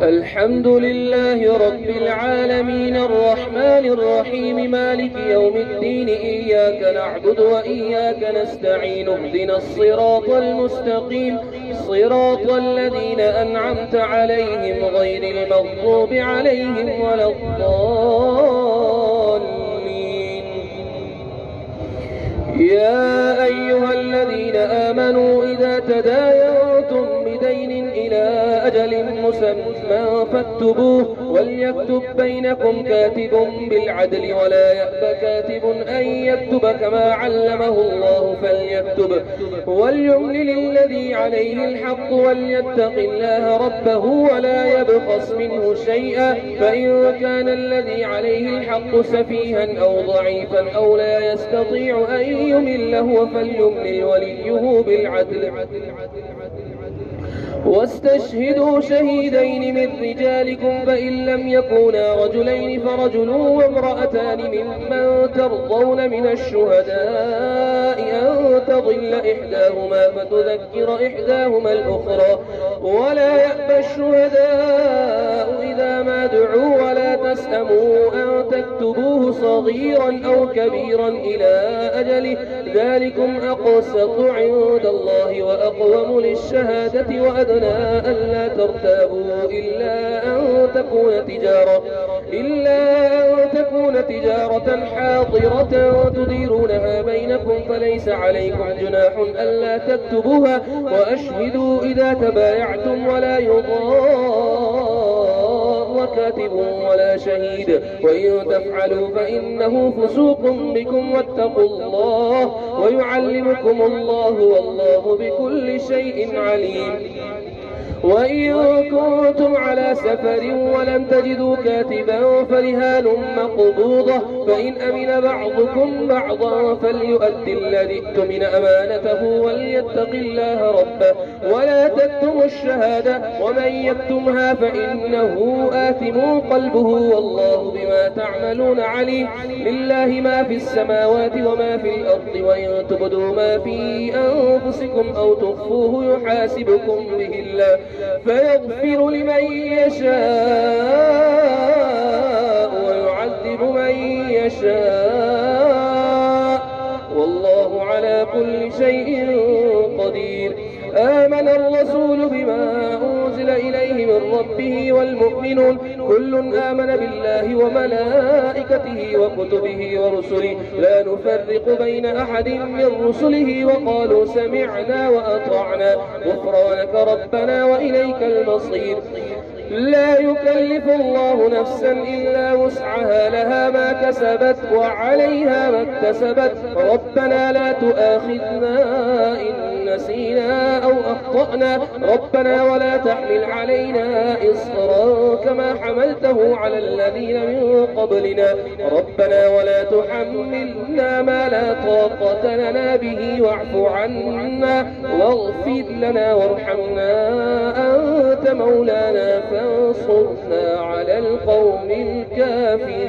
الحمد لله رب العالمين الرحمن الرحيم مالك يوم الدين إياك نعبد وإياك نستعين اهدنا الصراط المستقيم صراط الذين أنعمت عليهم غير المغضوب عليهم ولا الضالين. يا أيها الذين آمنوا إذا تداينتم بدين إلى أجل مسمى فاكتبوه وليكتب بينكم كاتب بالعدل ولا يأب كاتب أن يكتب كما علمه الله فليكتب وليملل الذي عليه الحق وليتق الله ربه ولا يبخس منه شيئا فإن كان الذي عليه الحق سفيها أو ضعيفا أو لا يستطيع أن يمل هو فليملل وليه بالعدل واستشهدوا شهيدين من رجالكم فإن لم يكونا رجلين فرجل وامرأتان ممن ترضون من الشهداء أن تضل إحداهما فتذكر إحداهما الأخرى ولا يأبى الشهداء إذا ما دعوا ولا تسأموا أن تكتبوه صغيرا أو كبيرا إلى أجله ذلكم أقسط عند الله وأقوم للشهادة وأدنى ألا ترتابوا إلا أن تكون تجارة حاضرة تديرونها بينكم فليس عليكم جناح ألا تكتبوها وأشهدوا إذا تبايعتم ولا يضار كاتب ولا شهيد وإن تفعلوا فإنه فسوق بكم واتقوا الله ويعلمكم الله والله بكل شيء عليم. وإن كنتم على سفر ولم تجدوا كاتبا فرهان مقبوضة فإن أمن بعضكم بعضا فليؤدي الذي اؤتمن أمانته وليتق الله ربه ولا تكتموا الشهادة ومن يكتمها فإنه آثم قلبه والله بما تعملون عليم. لله ما في السماوات وما في الأرض وإن تبدوا ما في أنفسكم أو تخفوه يحاسبكم به الله فيغفر لمن يشاء ويعذب من يشاء والله على كل شيء قدير. آمن الرسول بما أنزل إليه من ربه والمؤمنون كل آمن بالله وملائكته وكتبه ورسله لا نفرق بين أحد من رسله وقالوا سمعنا وأطعنا غفرانك ربنا وإليك المصير. لا يكلف الله نفسا إلا وسعها لها ما كسبت وعليها ما اكتسبت ربنا لا تؤاخذنا إن نسينا أو أخطأنا ربنا ولا تحمل علينا إصرا كما حملته على الذين من قبلنا ربنا ولا تحملنا ما لا طاقة لنا به واعف عنا واغفر لنا وارحمنا أنت مولانا فانصرنا على القوم الكافرين.